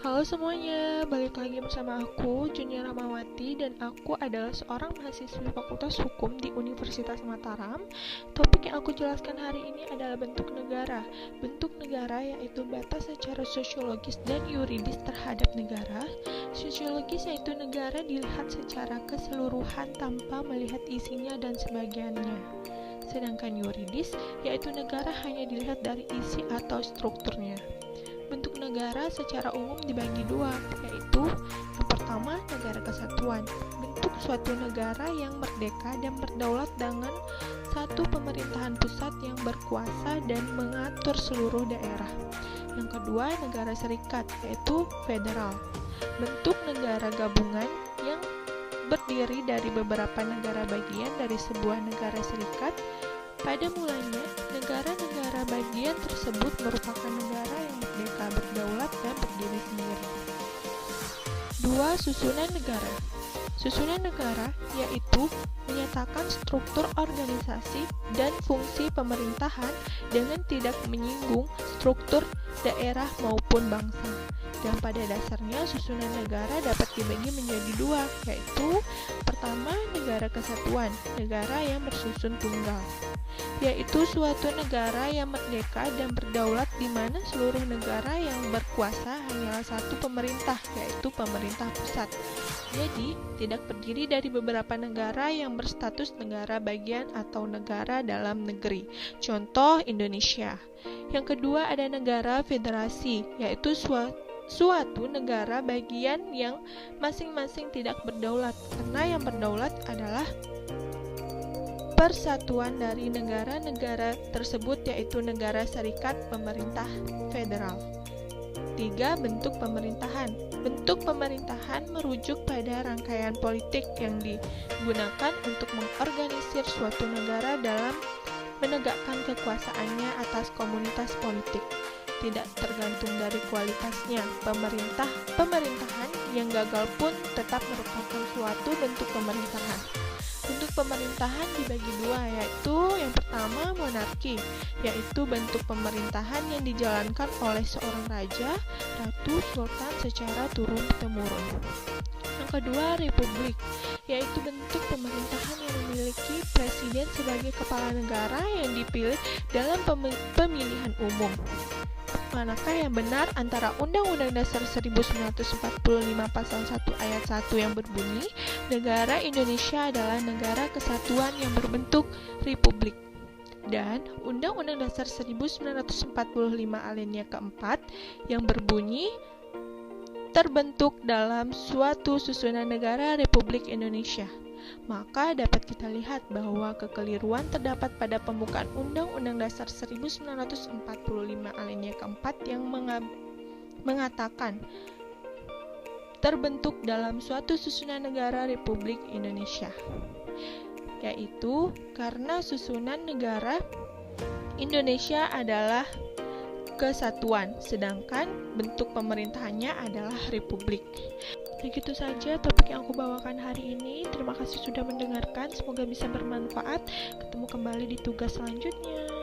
Halo semuanya, balik lagi bersama aku, Junia Rahmawati, dan aku adalah seorang mahasiswi Fakultas Hukum di Universitas Mataram. Topik yang aku jelaskan hari ini adalah bentuk negara. Bentuk negara yaitu batas secara sosiologis dan yuridis terhadap negara. Sosiologis yaitu negara dilihat secara keseluruhan tanpa melihat isinya dan sebagiannya. Sedangkan yuridis yaitu negara hanya dilihat dari isi atau strukturnya. Bentuk negara secara umum dibagi dua, yaitu yang pertama, negara kesatuan. Bentuk suatu negara yang merdeka dan berdaulat dengan satu pemerintahan pusat yang berkuasa dan mengatur seluruh daerah. Yang kedua, negara serikat, yaitu federal. Bentuk negara gabungan yang berdiri dari beberapa negara bagian dari sebuah negara serikat. Pada mulanya, negara-negara bagian tersebut merupakan negara yang merdeka, berdaulat, dan berdiri sendiri. 2. Susunan negara. Susunan negara yaitu menyatakan struktur organisasi dan fungsi pemerintahan dengan tidak menyinggung struktur daerah maupun bangsa. Dan pada dasarnya susunan negara dapat dibagi menjadi dua, yaitu pertama, negara kesatuan, negara yang bersusun tunggal, yaitu suatu negara yang merdeka dan berdaulat di mana seluruh negara yang berkuasa hanyalah satu pemerintah, yaitu pemerintah pusat. Jadi, tidak terdiri dari beberapa negara yang berstatus negara bagian atau negara dalam negeri. Contoh Indonesia. Yang kedua ada negara federasi, yaitu suatu negara bagian yang masing-masing tidak berdaulat, karena yang berdaulat adalah persatuan dari negara-negara tersebut, yaitu negara serikat pemerintah federal. 3. Bentuk pemerintahan. Bentuk pemerintahan merujuk pada rangkaian politik yang digunakan untuk mengorganisir suatu negara dalam menegakkan kekuasaannya atas komunitas politik. Tidak tergantung dari kualitasnya, pemerintahan yang gagal pun tetap merupakan suatu bentuk pemerintahan. Bentuk pemerintahan dibagi dua, yaitu yang pertama monarki, yaitu bentuk pemerintahan yang dijalankan oleh seorang raja, ratu, sultan secara turun-temurun. Yang kedua republik, yaitu bentuk pemerintahan yang memiliki presiden sebagai kepala negara yang dipilih dalam pemilihan umum. Manakah yang benar antara Undang-Undang Dasar 1945 Pasal 1 Ayat 1 yang berbunyi, negara Indonesia adalah negara kesatuan yang berbentuk republik, dan Undang-Undang Dasar 1945 alinea keempat yang berbunyi terbentuk dalam suatu susunan negara Republik Indonesia? Maka dapat kita lihat bahwa kekeliruan terdapat pada pembukaan Undang-Undang Dasar 1945 alinea keempat yang mengatakan terbentuk dalam suatu susunan negara Republik Indonesia, yaitu karena susunan negara Indonesia adalah kesatuan, sedangkan bentuk pemerintahannya adalah republik. Begitu saja topik yang aku bawakan hari ini. Terima kasih sudah mendengarkan, semoga bisa bermanfaat. Ketemu kembali di tugas selanjutnya.